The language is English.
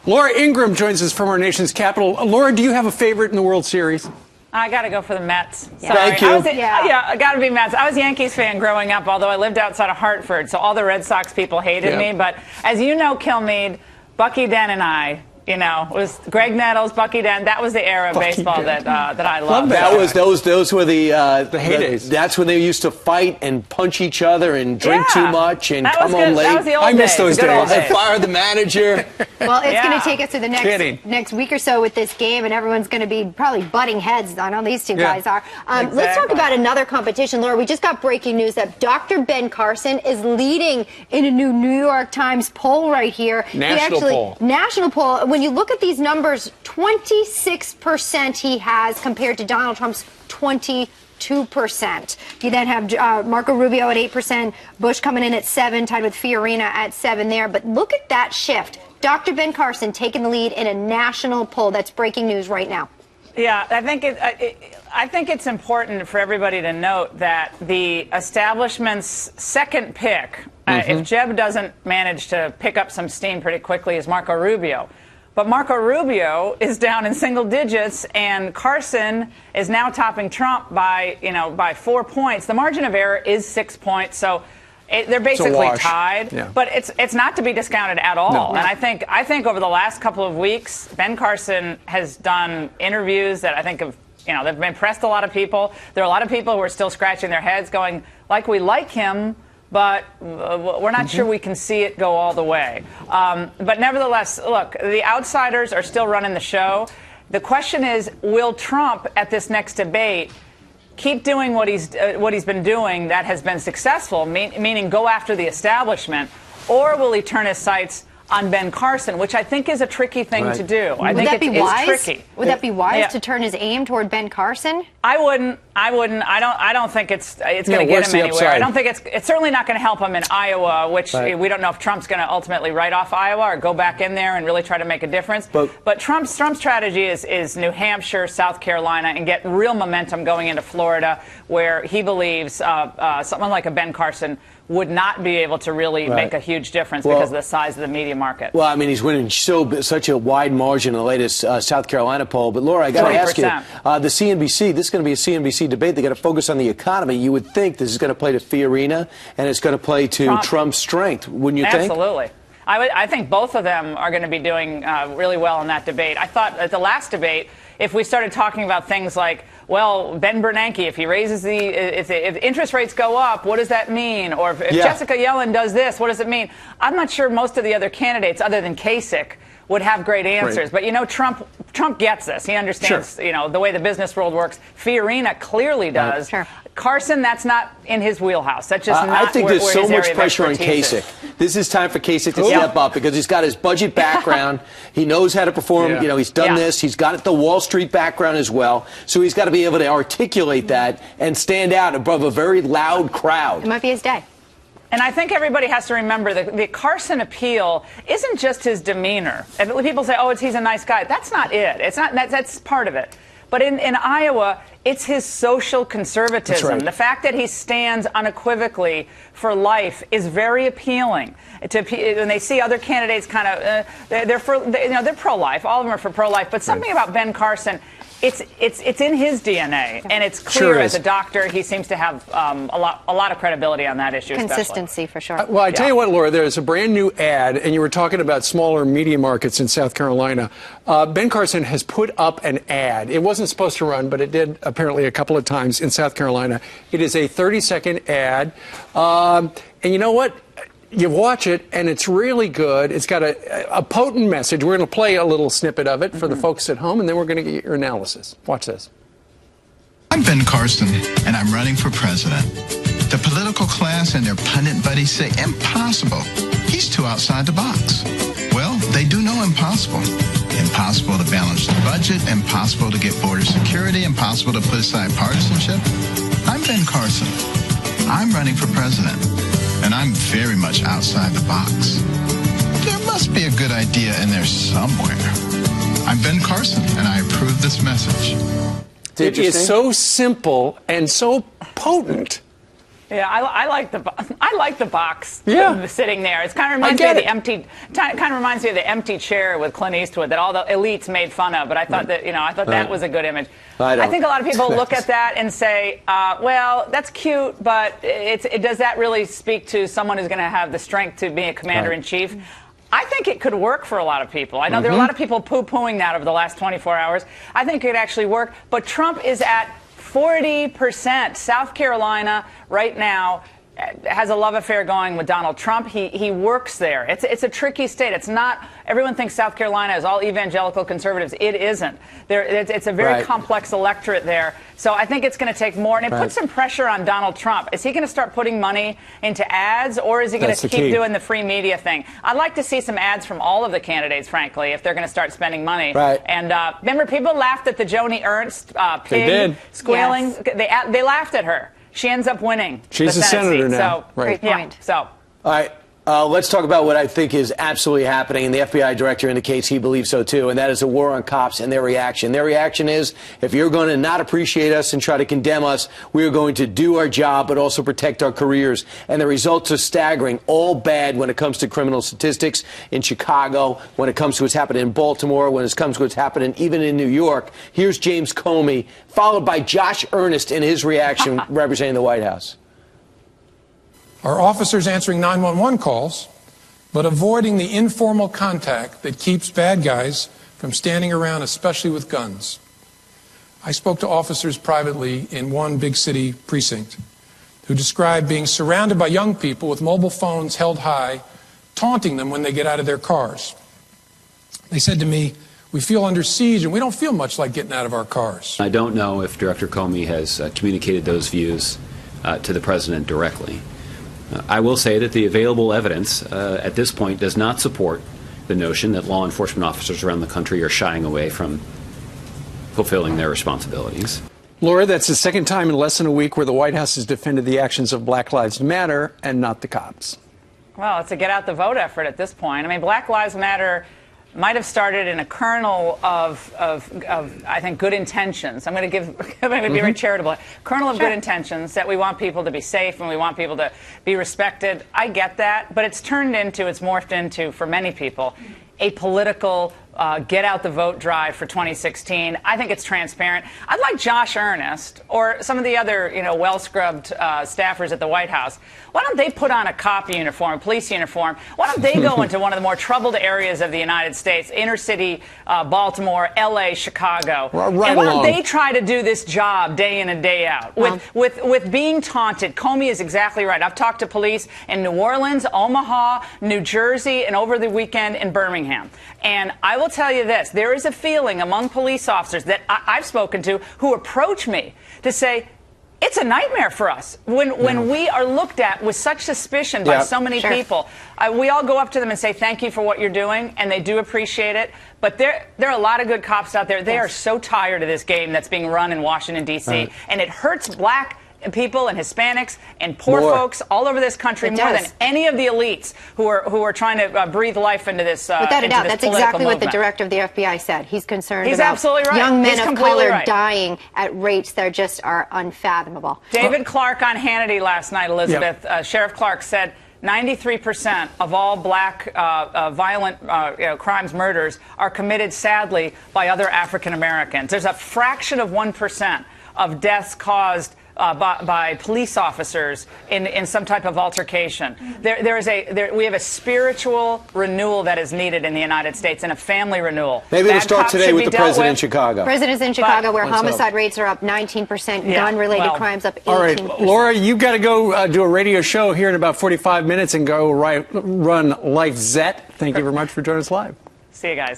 Laura Ingraham joins us from our nation's capital. Laura, do you have a favorite in the World Series? I got to go for the Mets. Yeah. Thank you. I got to be Mets. I was a Yankees fan growing up, although I lived outside of Hartford, so all the Red Sox people hated me. But as you know, Kilmeade, Bucky Dent and I, it was Greg Nettles, Bucky Dent. That was the era of baseball that I loved. Those were the heydays. That's when they used to fight and punch each other and drink too much and come home late. That was the old I miss those days. And fire the manager. Well, it's going to take us to the next week or so with this game, and everyone's going to be probably butting heads. I know these two guys are. Exactly. Let's talk about another competition, Laura. We just got breaking news that Dr. Ben Carson is leading in a New York Times poll right here. National poll. When you look at these numbers, 26% he has compared to Donald Trump's 22%. You then have Marco Rubio at 8%, Bush coming in at 7%, tied with Fiorina at 7% there. But look at that shift. Dr. Ben Carson taking the lead in a national poll. That's breaking news right now. Yeah, I think it's important for everybody to note that the establishment's second pick, if Jeb doesn't manage to pick up some steam pretty quickly, is Marco Rubio. But Marco Rubio is down in single digits, and Carson is now topping Trump by 4 points. The margin of error is 6 points, so they're basically tied. Yeah. But it's not to be discounted at all. No. And I think over the last couple of weeks, Ben Carson has done interviews that I think they've impressed a lot of people. There are a lot of people who are still scratching their heads, going we like him, but we're not sure we can see it go all the way. But nevertheless, look, the outsiders are still running the show. The question is, will Trump at this next debate keep doing what he's been doing that has been successful, meaning go after the establishment, or will he turn his sights on Ben Carson, which I think is a tricky thing to do. I think it's tricky. Would that be wise to turn his aim toward Ben Carson? I wouldn't. I don't think it's going to get him anywhere. I don't think it's certainly not going to help him in Iowa, which we don't know if Trump's going to ultimately write off Iowa or go back in there and really try to make a difference. But Trump's strategy is New Hampshire, South Carolina, and get real momentum going into Florida, where he believes someone like a Ben Carson would not be able to really make a huge difference because of the size of the media market. Well, I mean, he's winning such a wide margin in the latest South Carolina poll. But, Laura, I got to ask you, the CNBC, this is going to be a CNBC debate. They got to focus on the economy. You would think this is going to play to Fiorina and it's going to play to Trump's strength, wouldn't you think? Absolutely. I think both of them are going to be doing really well in that debate. I thought at the last debate, if we started talking about things like, well, Ben Bernanke, if he raises if interest rates go up, what does that mean? Or if Jessica Yellen does this, what does it mean? I'm not sure most of the other candidates, other than Kasich, would have great answers. But, Trump gets this. He understands, the way the business world works. Fiorina clearly does. Sure. Carson, that's not in his wheelhouse. That's just not I think there's so much pressure on Kasich. This is time for Kasich to step up because he's got his budget background. He knows how to perform. He's done this. He's got the Wall Street background as well. So he's got to be able to articulate that and stand out above a very loud crowd. It might be his day. And I think everybody has to remember that the Carson appeal isn't just his demeanor. And people say, he's a nice guy. That's not it. It's not. That's part of it. But in Iowa, it's his social conservatism. Right. The fact that he stands unequivocally for life is very appealing. When they see other candidates they're pro-life. All of them are for pro-life. But something about Ben Carson, it's in his DNA, and it's clear as a doctor he seems to have a lot of credibility on that issue. Consistency, for sure. Well, I tell you what, Laura, there's a brand new ad, and you were talking about smaller media markets in South Carolina. Ben Carson has put up an ad. It wasn't supposed to run, but it did apparently a couple of times in South Carolina. It is a 30-second ad, and you know what? You watch it, and it's really good. It's got a potent message. We're going to play a little snippet of it for the folks at home, and then we're going to get your analysis. Watch this. I'm Ben Carson, and I'm running for president. The political class and their pundit buddies say impossible. He's too outside the box. Well, they do know impossible. Impossible to balance the budget, impossible to get border security, impossible to put aside partisanship. I'm Ben Carson. I'm running for president. And I'm very much outside the box. There must be a good idea in there somewhere. I'm Ben Carson, and I approve this message. It is so simple and so potent. Yeah, I like the box sitting there. It kind of reminds me of the empty chair with Clint Eastwood that all the elites made fun of. But I thought that that was a good image. I think a lot of people look at that and say, well, that's cute, but does that really speak to someone who's going to have the strength to be a commander in chief? I think it could work for a lot of people. I know there are a lot of people poo-pooing that over the last 24 hours. I think it could actually work. But Trump is at 40%. South Carolina right now has a love affair going with Donald Trump. He works there. It's a tricky state. It's not. Everyone thinks South Carolina is all evangelical conservatives. It isn't. It's a very complex electorate there. So I think it's going to take more, and it puts some pressure on Donald Trump. Is he going to start putting money into ads, or is he going to keep doing the free media thing? I'd like to see some ads from all of the candidates, frankly, if they're going to start spending money. And remember, people laughed at the Joni Ernst pig squealing. Yes. They laughed at her. She ends up winning. She's a senator now. So, great point. All right. Let's talk about what I think is absolutely happening, and the FBI director indicates he believes so too, and that is a war on cops and their reaction. Their reaction is, if you're going to not appreciate us and try to condemn us, we are going to do our job but also protect our careers. And the results are staggering, all bad when it comes to criminal statistics in Chicago, when it comes to what's happening in Baltimore, when it comes to what's happening even in New York. Here's James Comey, followed by Josh Earnest in his reaction representing the White House. Our officers answering 911 calls, but avoiding the informal contact that keeps bad guys from standing around, especially with guns. I spoke to officers privately in one big city precinct who described being surrounded by young people with mobile phones held high, taunting them when they get out of their cars. They said to me, "We feel under siege and we don't feel much like getting out of our cars." I don't know if Director Comey has communicated those views to the president directly. I will say that the available evidence at this point does not support the notion that law enforcement officers around the country are shying away from fulfilling their responsibilities. Laura, that's the second time in less than a week where the White House has defended the actions of Black Lives Matter and not the cops. Well, it's a get out the vote effort at this point. I mean, Black Lives Matter might have started in a kernel of I think, good intentions. I'm going to be very charitable. Kernel of good intentions, that we want people to be safe and we want people to be respected. I get that, but it's morphed into, for many people, a political get out the vote drive for 2016. I think it's transparent. I'd like Josh Earnest or some of the other, well-scrubbed staffers at the White House. Why don't they put on a cop uniform, police uniform? Why don't they go into one of the more troubled areas of the United States, inner city, Baltimore, L.A., Chicago? And why don't they try to do this job day in and day out? With being taunted, Comey is exactly right. I've talked to police in New Orleans, Omaha, New Jersey, and over the weekend in Birmingham. And I will tell you this, there is a feeling among police officers that I've spoken to who approach me to say, it's a nightmare for us when we are looked at with such suspicion by so many people. We all go up to them and say, thank you for what you're doing, and they do appreciate it. But there are a lot of good cops out there. They are so tired of this game that's being run in Washington, D.C., and it hurts black people and Hispanics and poor folks all over this country more than any of the elites who are trying to breathe life into this. Without a doubt, that's exactly what the director of the FBI said. He's concerned about absolutely right. Young men of color dying at rates that just are unfathomable. David Clark on Hannity last night, Elisabeth. Sheriff Clark said 93% of all black violent crimes, murders, are committed, sadly, by other African Americans. There's a fraction of 1% of deaths caused by police officers in some type of altercation. We have a spiritual renewal that is needed in the United States, and a family renewal. Maybe we'll start today with the president in Chicago. President's in Chicago, where homicide rates are up 19%, gun-related crimes up 18%. All right, Laura, you've got to go do a radio show here in about 45 minutes and go run Life Zet. Thank you very much for joining us live. See you guys.